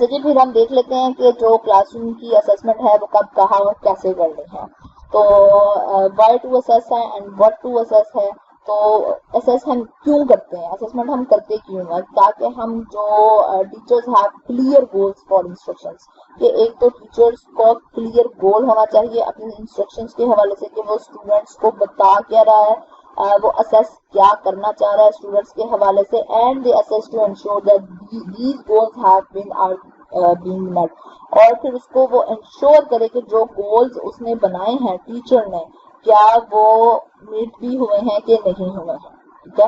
अच्छा जी, फिर हम देख लेते हैं कि जो क्लासरूम की असेसमेंट है वो कब, कहाँ और कैसे करनी है। तो वाई टू असेस है एंड व्हाट टू असेस है। तो असेस हम क्यों करते हैं, असेसमेंट हम करते क्यों हैं, ताकि हम जो teachers have clear goals for instructions, कि एक तो टीचर्स को क्लियर गोल होना चाहिए अपने इंस्ट्रक्शंस के हवाले से कि वो स्टूडेंट्स को बता क्या रहा है, वो असेस क्या करना चाह रहा है स्टूडेंट्स के हवाले से, and they assess to ensure that these goals have been or being met. और फिर उसको वो इंश्योर करे कि जो गोल्स उसने बनाए हैं टीचर ने, क्या वो मीट भी हुए हैं कि नहीं हुए हैं। ठीक है,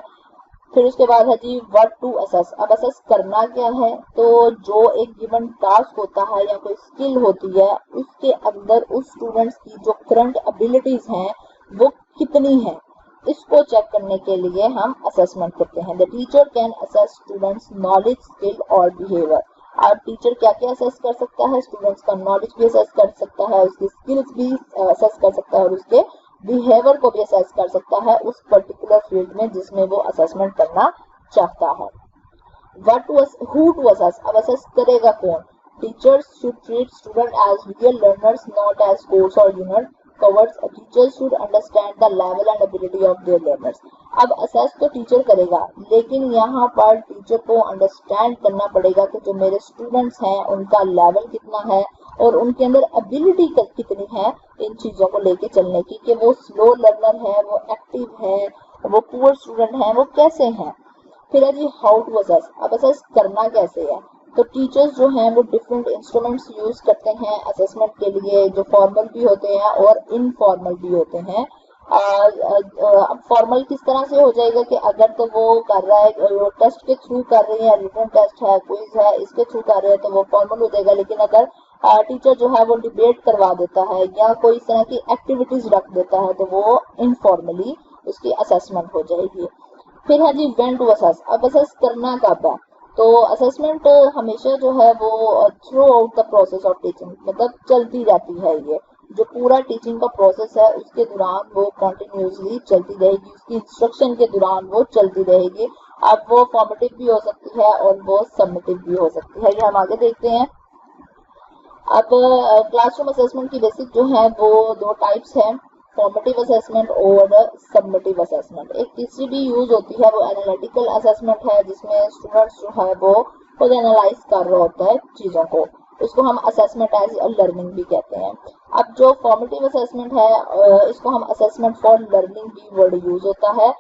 फिर उसके बाद है जी व्हाट टू असेस। अब असेस करना क्या है, तो जो एक गिवन टास्क होता है या कोई स्किल होती है, उसके अंदर उस स्टूडेंट्स की जो करंट एबिलिटीज हैं वो कितनी है, इसको चेक करने के लिए हम असेसमेंट करते हैं। The teacher can assess students knowledge, skill और बिहेवियर। अब टीचर क्या क्या असेस कर सकता है, स्टूडेंट्स का नॉलेज भी असेस कर सकता है, उसकी स्किल्स भी असेस कर सकता है और उसके बिहेवियर को भी असेस कर सकता है उस पर्टिकुलर फील्ड में जिसमें वो असेसमेंट करना चाहता है। What to who to assess. अब असेस करेगा कौन, teachers should treat student as real learners not as course और unit covers. Teachers should understand the level and ability of their learners. अब असेस तो टीचर करेगा, लेकिन यहाँ पर टीचर को अंडरस्टैंड करना पड़ेगा कि जो मेरे स्टूडेंट्स हैं उनका लेवल कितना है और उनके अंदर एबिलिटी कितनी है इन चीजों को लेके चलने की, कि वो स्लो लर्नर है, वो एक्टिव है, वो पुअर स्टूडेंट है, वो कैसे हैं। फिर है जी हाउ टू असेस। अब असेस करना कैसे है, तो टीचर्स जो हैं वो डिफरेंट इंस्ट्रूमेंट्स यूज करते हैं असेसमेंट के लिए, जो फॉर्मल भी होते हैं और इनफॉर्मल भी होते हैं। अब फॉर्मल किस तरह से हो जाएगा कि अगर तो वो कर रहा है टेस्ट के थ्रू कर रही है, रिटन टेस्ट है, क्विज है, इसके थ्रू कर रहे हैं तो वो फॉर्मल हो जाएगा। लेकिन अगर टीचर जो है वो डिबेट करवा देता है या कोई इस तरह की एक्टिविटीज रख देता है तो वो इनफॉर्मली उसकी असेसमेंट हो जाएगी। फिर है जी व्हेन टू असेस। अब असेस करना कब है, तो असेसमेंट हमेशा जो है वो through out the process of teaching, मतलब चलती रहती है। ये जो पूरा टीचिंग का प्रोसेस है उसके दौरान वो कंटिन्यूसली चलती रहेगी, उसकी इंस्ट्रक्शन के दौरान वो चलती रहेगी। अब वो फॉर्मेटिव भी हो सकती है और वो सबमिटिव भी हो सकती है, ये हम आगे देखते हैं। अब क्लासरूम असेसमेंट की बेसिक जो है वो दो टाइप्स हैं, फॉर्मेटिव असेसमेंट और सबमिटिव असेसमेंट। एक तीसरी भी यूज होती है, वो एनालिटिकल असेसमेंट है, जिसमें स्टूडेंट्स जो है वो खुद एनालाइज कर रहा होता है चीजों को, उसको हम असेसमेंट एज लर्निंग भी कहते हैं। अब जो फॉर्मेटिव असेसमेंट है इसको हम असेसमेंट फॉर लर्निंग भी वर्ड यूज होता है।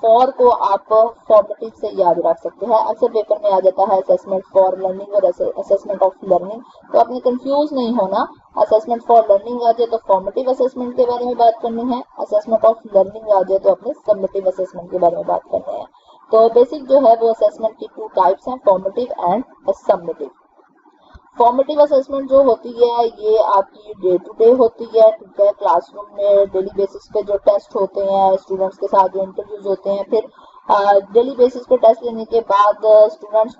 फॉर को आप फॉर्मेटिव से याद रख सकते हैं, अक्सर पेपर में आ जाता है असेसमेंट फॉर लर्निंग और असेसमेंट ऑफ लर्निंग, तो आपने कंफ्यूज नहीं होना। असेसमेंट फॉर लर्निंग आ जाए तो फॉर्मेटिव असेसमेंट के बारे में बात करनी है, असेसमेंट ऑफ लर्निंग आ जाए तो अपने सबमिटिव असेसमेंट के बारे में बात करनी है। तो बेसिक जो है वो असेसमेंट की टू टाइप्स हैं, formative and submissive. Formative assessment जो होती है ये आपकी डे टू डे होती है, ठीक है, क्लासरूम में डेली बेसिस पे जो टेस्ट होते हैं, स्टूडेंट्स के साथ जो इंटरव्यूज होते हैं, फिर डेली बेसिस पे टेस्ट लेने के बाद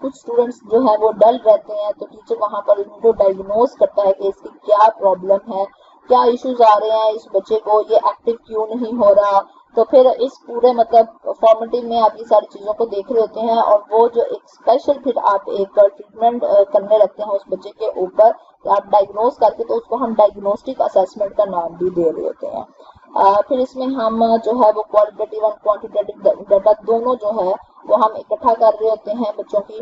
कुछ स्टूडेंट्स जो है वो डल रहते हैं, तो टीचर वहां पर उनको डायग्नोज करता है कि इसकी क्या प्रॉब्लम है, क्या इश्यूज आ रहे हैं इस बच्चे को, ये एक्टिव क्यों नहीं हो रहा। तो फिर इस पूरे मतलब फॉर्मेटिव में आप ये सारी चीजों को देख रहे होते हैं और वो जो एक स्पेशल फिर आप एक ट्रीटमेंट करने लगते हैं उस बच्चे के ऊपर, आप डायग्नोज करके, तो उसको हम डायग्नोस्टिक असेसमेंट का नाम भी दे रहे होते हैं। फिर इसमें हम जो है वो क्वालिटेटिव और क्वांटिटेटिव डाटा दोनों जो है वो हम इकट्ठा कर रहे होते हैं बच्चों की।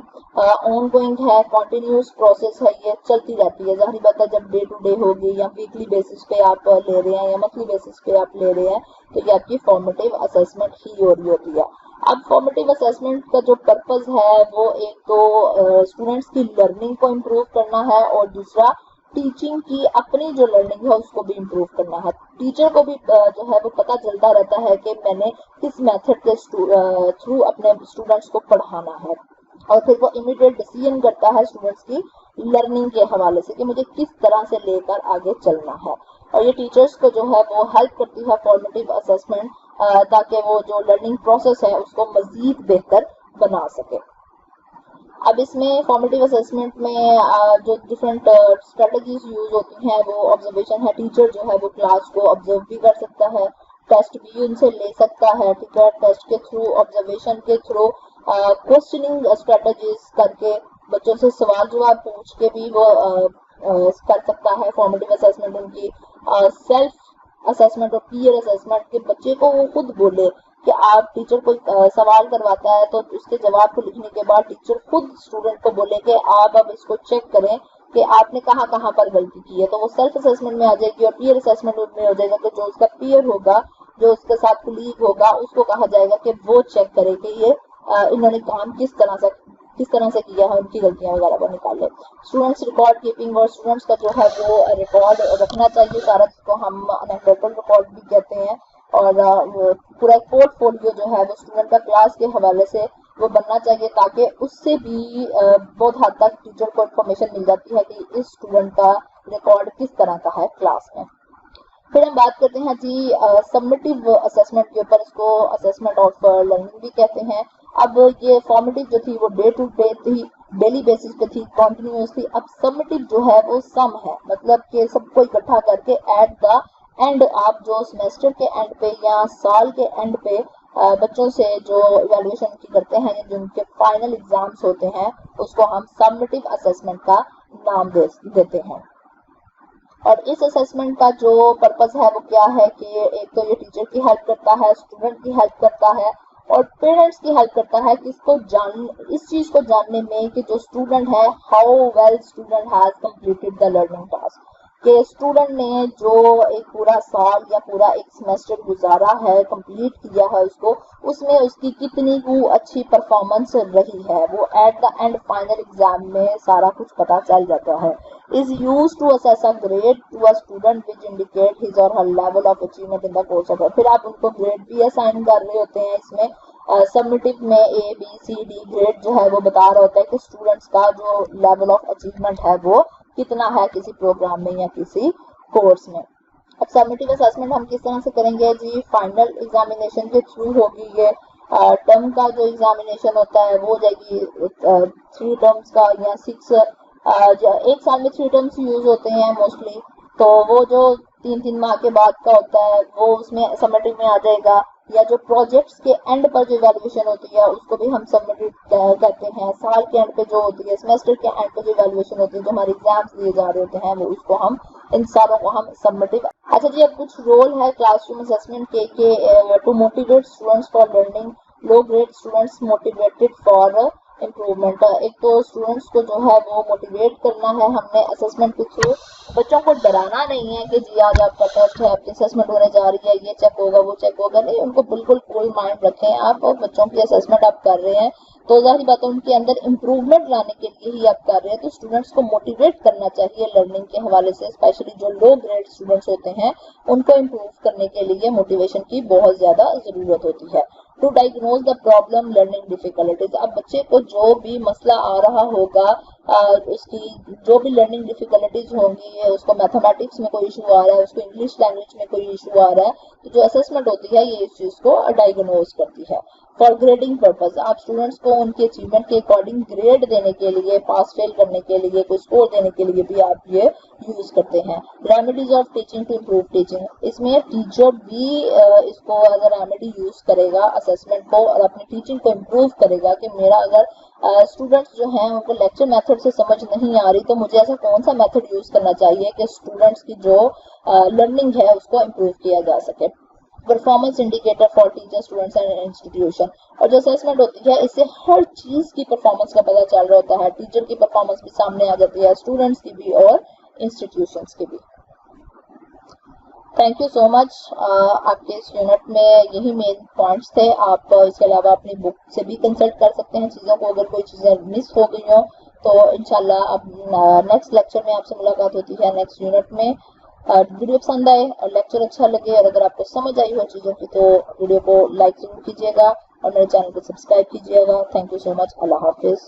ऑन गोइंग है, कॉन्टिन्यूस प्रोसेस है, ये चलती रहती है। जाहिर बात है जब डे टू डे होगी या वीकली बेसिस पे आप ले रहे हैं या मंथली बेसिस पे आप ले रहे हैं तो ये आपकी फॉर्मेटिव असेसमेंट ही हो रही होती है। अब फॉर्मेटिव असेसमेंट का जो पर्पस है वो एक तो स्टूडेंट्स की लर्निंग को इम्प्रूव करना है और दूसरा टीचिंग की अपनी जो लर्निंग है उसको भी इम्प्रूव करना है। टीचर को भी जो है वो पता चलता रहता है कि मैंने किस मेथड के थ्रू अपने स्टूडेंट्स को पढ़ाना है, और फिर वो इमीडिएट डिसीजन करता है स्टूडेंट्स की लर्निंग के हवाले से कि मुझे किस तरह से लेकर आगे चलना है। और ये टीचर्स को जो है वो हेल्प करती है फॉर्मेटिव असेसमेंट, ताकि वो जो लर्निंग प्रोसेस है उसको मजीद बेहतर बना सके। अब इसमें फॉर्मेटिव असेसमेंट में जो डिफरेंट स्ट्रेटजीज यूज होती हैं वो ऑब्जर्वेशन है, टीचर जो है वो क्लास को ऑब्जर्व भी कर सकता है, टेस्ट भी उनसे ले सकता है, ठीक है, टेस्ट के थ्रू, ऑब्जर्वेशन के थ्रू, क्वेश्चनिंग स्ट्रेटजीज करके बच्चों से सवाल जवाब पूछ के भी वो कर सकता है फॉर्मेटिव असेसमेंट। उनकी सेल्फ असेसमेंट और पीयर असेसमेंट के बच्चे को वो खुद बोले कि आप टीचर कोई सवाल करवाता है तो उसके जवाब को लिखने के बाद टीचर खुद स्टूडेंट को बोले कि आप अब इसको चेक करें कि आपने कहाँ कहाँ पर गलती की है। तो वो सेल्फ असेसमेंट में आ जाएगी और पीयर असेसमेंट में हो जाएगा कि जो उसका पीयर होगा, जो उसके साथ कुलीग होगा, उसको कहा जाएगा कि वो चेक करे कि ये इन्होंने काम किस तरह से किया है, उनकी गलतियां वगैरह को निकाले। स्टूडेंट्स रिकॉर्ड कीपिंग, और स्टूडेंट्स का जो है वो रिकॉर्ड रखना चाहिए सारा, जिसको हम एनेक्डोटल रिकॉर्ड भी कहते हैं। और पूरा एक पोर्टफोलियो जो है वो स्टूडेंट का क्लास के हवाले से वो बनना चाहिए, ताकि उससे भी बहुत हद तक टीचर को इन्फॉर्मेशन मिल जाती है कि इस स्टूडेंट का रिकॉर्ड किस तरह का है क्लास में। फिर हम बात करते हैं जी सबमिटिव असेसमेंट के ऊपर। इसको असेसमेंट ऑफ लर्निंग भी कहते हैं। अब ये फॉर्मेटिव जो थी वो डे टू डे थी, डेली बेसिस पे थी, कॉन्टिन्यूस थी। अब सबमिटिव जो है वो सम है, मतलब कि सबको इकट्ठा करके एट द एंड, आप जो सेमेस्टर के एंड पे या साल के एंड पे बच्चों से जो इवैल्यूएशन की करते हैं, जिनके फाइनल एग्जाम्स होते हैं, उसको हम सबमिटिव असेसमेंट का नाम देते हैं। और इस असेसमेंट का जो पर्पस है वो क्या है कि एक तो ये टीचर की हेल्प करता है, स्टूडेंट की हेल्प करता है और पेरेंट्स की हेल्प करता है कि इस चीज को जानने में कि जो स्टूडेंट है, how well student has completed the learning task, कि स्टूडेंट ने जो एक पूरा साल या पूरा एक सेमेस्टर गुजारा है, कंप्लीट किया है उसको, उसमें उसकी कितनी वो अच्छी परफॉर्मेंस रही है, वो at the end final exam में सारा कुछ पता चल जाता है। Is used to assess a grade to a student which indicate his or her level of achievement in the course of. फिर आप उनको ग्रेड भी असाइन कर रहे होते हैं इसमें। सबमिटिव में A B C D grade जो है वो बता रहा होता है कि स्टूडेंट्स का जो लेवल ऑफ अचीवमेंट है वो कितना है किसी प्रोग्राम में या किसी कोर्स में। अब सबमिटिव असेसमेंट हम किस तरह से करेंगे जी, फाइनल एग्जामिनेशन के थ्रू होगी ये। टर्म का जो एग्जामिनेशन होता है वो हो जाएगी 3 टर्म्स का या 6, एक साल में 3 टर्म्स यूज होते हैं मोस्टली, तो वो जो 3-3 माह के बाद का होता है वो उसमें सबमिटिव में आ जाएगा। या जो प्रोजेक्ट्स के एंड पर जो इवैल्यूएशन होती है उसको भी हम सबमिटिव कहते हैं। साल के एंड पे जो होती है, सेमेस्टर के एंड पे जो इवैल्यूएशन होती है, जो हमारे एग्जाम्स दिए जा रहे होते हैं, वो उसको हम, इन सारों को हम सबमिटिव। अच्छा जी, अब कुछ रोल है क्लासरूम असेसमेंट के to motivate students for learning, low grade students motivated for improvement. एक तो स्टूडेंट्स को जो है वो मोटिवेट करना है हमने असेसमेंट के थ्रू। बच्चों को डराना नहीं है कि जी आज आपका टेस्ट है, आपकी असेसमेंट होने जा रही है, ये चेक होगा वो चेक होगा, नहीं, उनको बिल्कुल कूल माइंड रखें आप। और बच्चों की असेसमेंट आप कर रहे हैं तो जाहिर बात है उनके अंदर इम्प्रूवमेंट लाने के लिए ही आप कर रहे हैं, तो स्टूडेंट्स को मोटिवेट करना चाहिए लर्निंग के हवाले से। स्पेशली जो लो ग्रेड स्टूडेंट्स होते हैं उनको इम्प्रूव करने के लिए मोटिवेशन की बहुत ज्यादा जरूरत होती है। To diagnose the problem learning difficulties, अब बच्चे को जो भी मसला आ रहा होगा, उसकी जो भी लर्निंग डिफिकल्टीज होंगी, उसको मैथमेटिक्स में कोई इशू आ रहा है, उसको इंग्लिश लैंग्वेज में कोई इशू आ रहा है, तो जो असेसमेंट होती है ये इस चीज को डायग्नोज करती है। फॉर ग्रेडिंग पर्पज, आप स्टूडेंट्स को उनके अचीवमेंट के अकॉर्डिंग ग्रेड देने के लिए, पास फेल करने के लिए, कोई स्कोर देने के लिए भी आप ये यूज करते हैं। Remedies of teaching to improve teaching, इसमें टीचर भी इसको एज अ रेमेडी यूज करेगा असेसमेंट को और अपनी टीचिंग को इम्प्रूव करेगा कि मेरा अगर स्टूडेंट्स जो हैं उनको लेक्चर मेथड से समझ नहीं आ रही तो मुझे ऐसा कौन सा मेथड यूज करना चाहिए कि स्टूडेंट्स की जो लर्निंग है उसको इम्प्रूव किया जा सके। Performance indicator for teacher, students and institution, और जो असेसमेंट होती है इससे हर चीज की परफॉर्मेंस का पता चल रहा होता है। टीचर की परफॉर्मेंस भी सामने आ जाती है, स्टूडेंट्स की भी और इंस्टीट्यूशंस की भी। Thank you so much. आपके इस यूनिट में यही मेन पॉइंट्स थे। आप इसके अलावा अपनी बुक से भी कंसल्ट कर सकते हैं चीज़ों को, अगर कोई चीज़ें मिस हो गई हो तो इंशाल्लाह अब नेक्स्ट लेक्चर में आपसे मुलाकात होती है, नेक्स्ट यूनिट में। वीडियो पसंद आए और लेक्चर अच्छा लगे और अगर आपको समझ आई हो चीज़ों की तो वीडियो को लाइक जरूर कीजिएगा और मेरे चैनल को सब्सक्राइब कीजिएगा। Thank you so much. Allah हाफिज़।